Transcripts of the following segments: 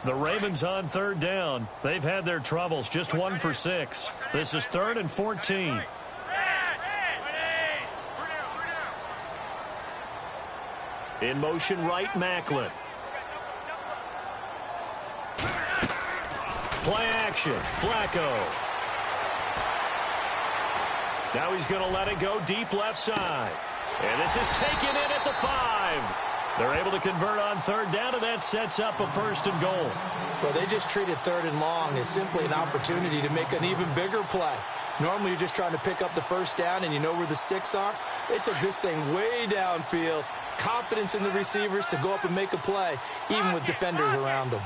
The Ravens on third down. They've had their troubles, just 1 for 6. This is 3rd and 14. In motion right, Macklin. Play action, Flacco. Now he's going to let it go deep left side. And this is taken in at the 5. They're able to convert on third down, and that sets up a 1st and goal. Well, they just treated 3rd and long as simply an opportunity to make an even bigger play. Normally, you're just trying to pick up the 1st down, and you know where the sticks are. They took this thing way downfield. Confidence in the receivers to go up and make a play, even with defenders around them.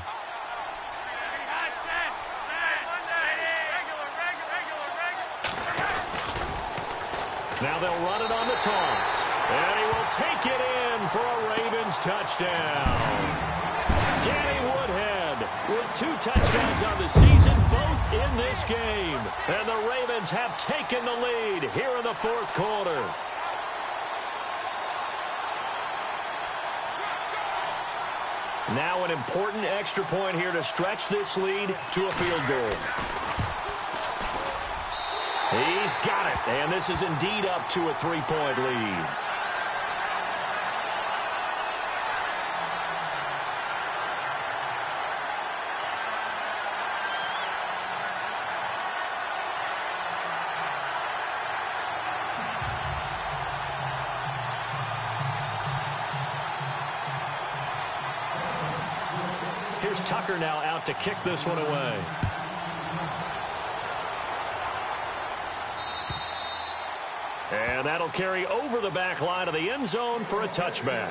Now they'll run it on the toss. And he will take it in for a Ravens touchdown. Danny Woodhead with 2 touchdowns on the season, both in this game. And the Ravens have taken the lead here in the 4th quarter. Now an important extra point here to stretch this lead to a field goal. He's got it, and this is indeed up to a 3-point lead. Here's Tucker now out to kick this one away. And that'll carry over the back line of the end zone for a touchback.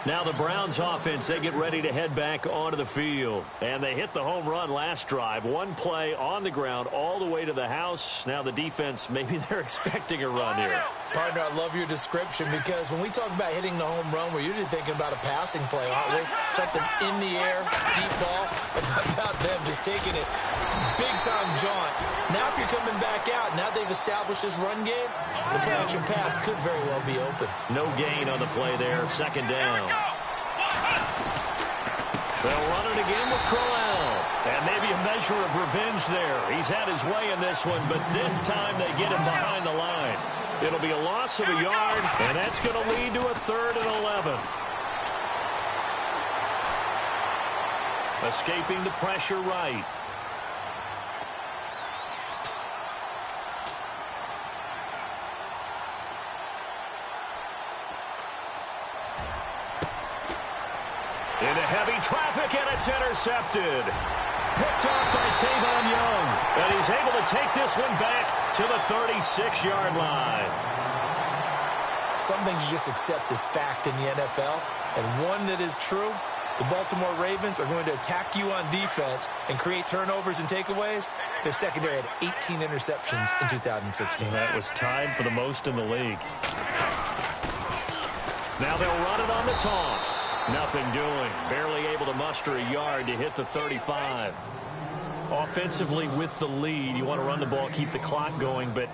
Now the Browns offense, they get ready to head back onto the field. And they hit the home run last drive. 1 play on the ground all the way to the house. Now the defense, maybe they're expecting a run here. Partner, I love your description because when we talk about hitting the home run, we're usually thinking about a passing play, aren't we? Something in the air, deep ball. But how about them just taking it big-time jaunt? Now if you're coming back out, now they've established this run game, the play-action pass could very well be open. No gain on the play there, 2nd down. They'll run it again with Crowell. And maybe a measure of revenge there. He's had his way in this one, but this time they get him behind the line. It'll be a loss of a yard, and that's going to lead to a 3rd and 11. Escaping the pressure right. Into heavy traffic, and it's intercepted. Picked off by Tavon Young. And he's able to take this one back to the 36-yard line. Some things you just accept as fact in the NFL. And one that is true, the Baltimore Ravens are going to attack you on defense and create turnovers and takeaways. Their secondary had 18 interceptions in 2016. That was tied for the most in the league. Now they'll run it on the toss. Nothing doing. Barely able to muster a yard to hit the 35. Offensively with the lead, you want to run the ball, keep the clock going, but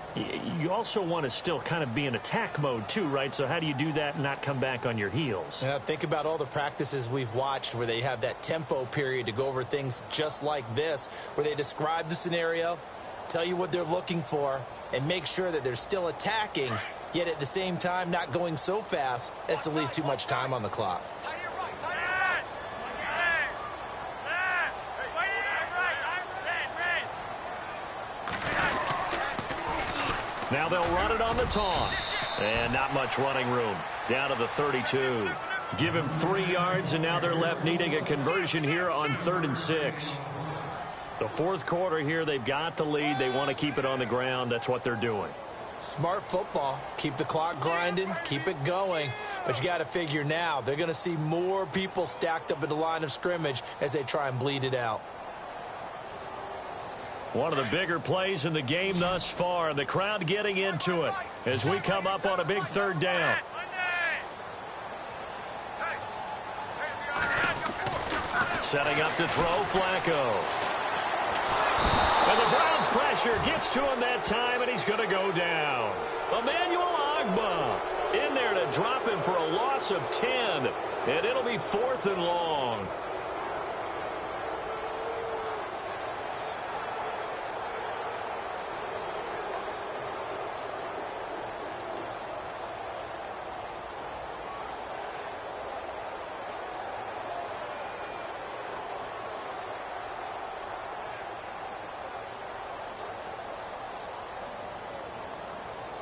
you also want to still kind of be in attack mode too, right? So how do you do that and not come back on your heels? Yeah, think about all the practices we've watched where they have that tempo period to go over things just like this, where they describe the scenario, tell you what they're looking for, and make sure that they're still attacking, yet at the same time not going so fast as to leave too much time on the clock. Now they'll run it on the toss. And not much running room. Down to the 32. Give him 3 yards, and now they're left needing a conversion here on 3rd and 6. The 4th quarter here, they've got the lead. They want to keep it on the ground. That's what they're doing. Smart football. Keep the clock grinding. Keep it going. But you got to figure now, they're going to see more people stacked up at the line of scrimmage as they try and bleed it out. One of the bigger plays in the game thus far. The crowd getting into it as we come up on a big 3rd down. Setting up to throw, Flacco. And the Browns pressure gets to him that time, and he's going to go down. Emmanuel Ogbah in there to drop him for a loss of 10. And it'll be 4th and long.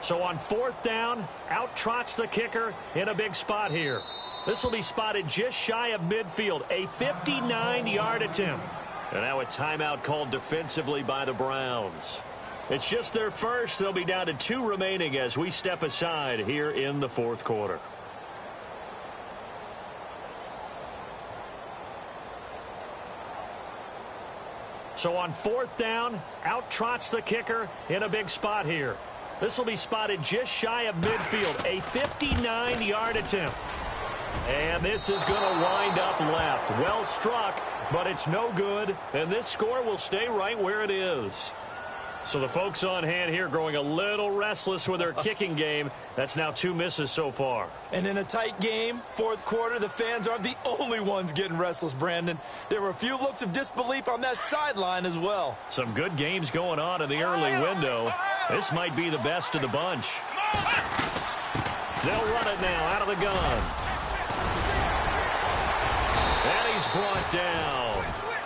So on 4th down, out trots the kicker in a big spot here. This will be spotted just shy of midfield, a 59-yard attempt. And now a timeout called defensively by the Browns. It's just their first. They'll be down to 2 remaining as we step aside here in the 4th quarter. So on 4th down, out trots the kicker in a big spot here. This will be spotted just shy of midfield, a 59-yard attempt. And this is going to wind up left. Well struck, but it's no good, and this score will stay right where it is. So the folks on hand here growing a little restless with their kicking game. That's now 2 misses so far. And in a tight game, 4th quarter, the fans aren't the only ones getting restless, Brandon. There were a few looks of disbelief on that sideline as well. Some good games going on in the early window. This might be the best of the bunch. They'll run it now out of the gun. And he's brought down.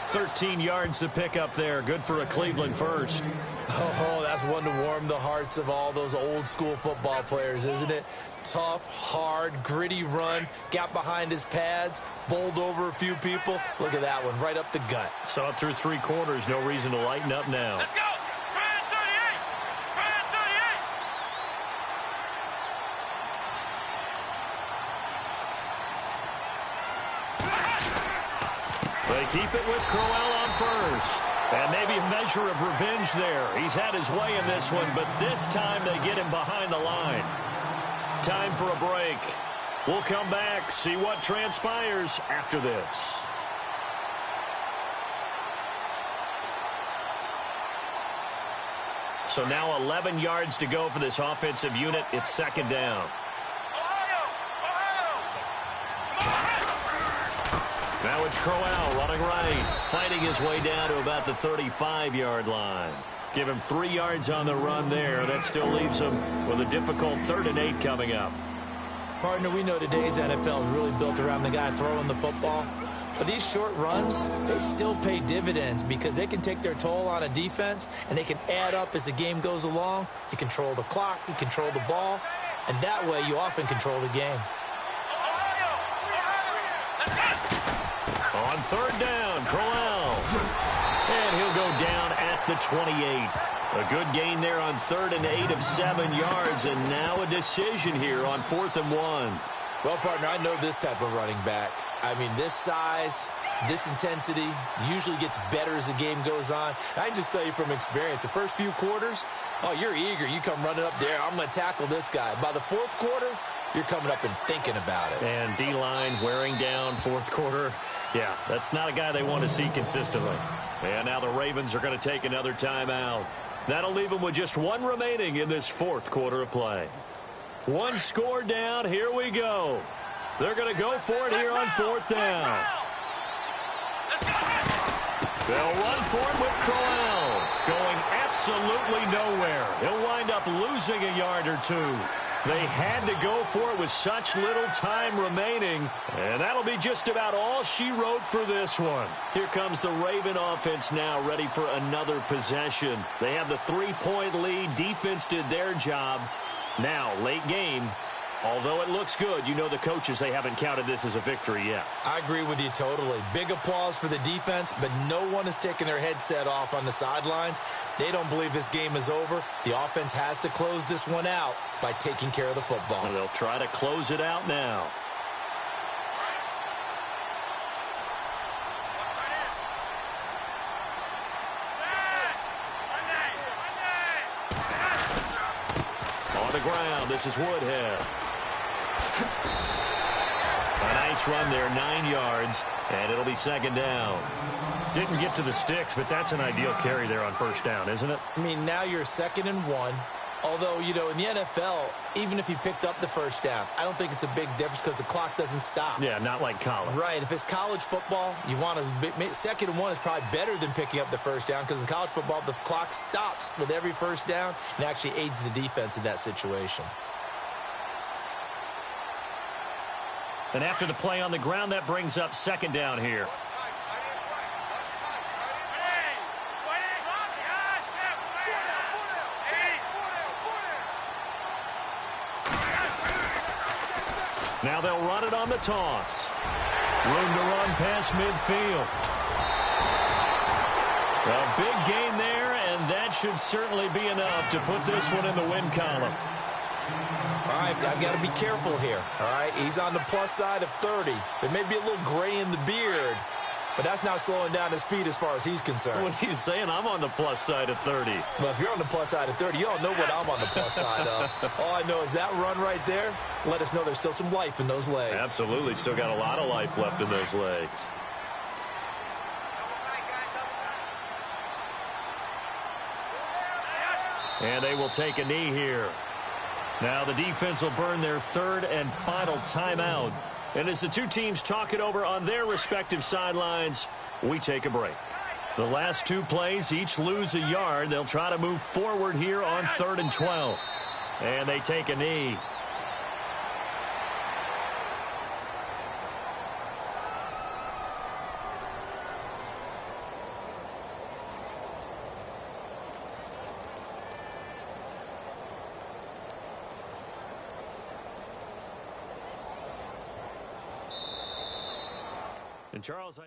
13 yards to pick up there. Good for a Cleveland first. Oh, that's one to warm the hearts of all those old school football players, isn't it? Tough, hard, gritty run. Got behind his pads, bowled over a few people. Look at that one, right up the gut. So up through 3 quarters, no reason to lighten up now. Let's go! Brand 38! Brand 38! They keep it with Crowell on first. And maybe a measure of revenge there. He's had his way in this one, but this time they get him behind the line. Time for a break. We'll come back, see what transpires after this. So now 11 yards to go for this offensive unit. It's 2nd down. Now it's Crowell running right, fighting his way down to about the 35-yard line. Give him 3 yards on the run there. That still leaves him with a difficult 3rd and 8 coming up. Partner, we know today's NFL is really built around the guy throwing the football. But these short runs, they still pay dividends because they can take their toll on a defense and they can add up as the game goes along. You control the clock, you control the ball, and that way you often control the game. On 3rd down, Crowell. And he'll go down at the 28. A good gain there on 3rd and 8 of 7 yards, and now a decision here on 4th and 1. Well, partner, I know this type of running back. I mean, this size, this intensity usually gets better as the game goes on. I can just tell you from experience, the first few quarters, oh, you're eager. You come running up there, I'm going to tackle this guy. By the 4th quarter, you're coming up and thinking about it. And D-line wearing down 4th quarter. Yeah, that's not a guy they want to see consistently. And now the Ravens are going to take another timeout. That'll leave them with just 1 remaining in this 4th quarter of play. 1 score down. Here we go. They're going to go for it here on 4th down. They'll run for it with Crowell. Going absolutely nowhere. He'll wind up losing a yard or 2. They had to go for it with such little time remaining, and that'll be just about all she wrote for this one. Here comes the Raven offense now, ready for another possession. They have the 3-point lead. Defense did their job. Now, late game, although it looks good, you know the coaches, they haven't counted this as a victory yet. I agree with you totally. Big applause for the defense, but no one is taking their headset off on the sidelines. They don't believe this game is over. The offense has to close this one out by taking care of the football. And they'll try to close it out now. On the ground, this is Woodhead. A nice run there, 9 yards, and it'll be 2nd down. Didn't get to the sticks, but that's an ideal carry there on 1st down, isn't it? I mean, now you're 2nd and 1. Although, you know, in the NFL, even if you picked up the 1st down, I don't think it's a big difference because the clock doesn't stop. Yeah, not like college. Right. If it's college football, you want to 2nd and 1 is probably better than picking up the 1st down because in college football, the clock stops with every 1st down and actually aids the defense in that situation. And after the play on the ground, that brings up 2nd down here. Now they'll run it on the toss. Room to run past midfield. A big gain there, and that should certainly be enough to put this one in the win column. All right, I've got to be careful here. All right, he's on the plus side of 30. There may be a little gray in the beard, but that's not slowing down his speed as far as he's concerned. What he's saying, I'm on the plus side of 30. Well, if you're on the plus side of 30, you don't know what I'm on the plus side of. All I know is that run right there let us know there's still some life in those legs. Absolutely, still got a lot of life left in those legs. And they will take a knee here. Now the defense will burn their third and final timeout. And as the two teams talk it over on their respective sidelines, we take a break. The last two plays each lose a yard. They'll try to move forward here on 3rd and 12. And they take a knee. And Charles,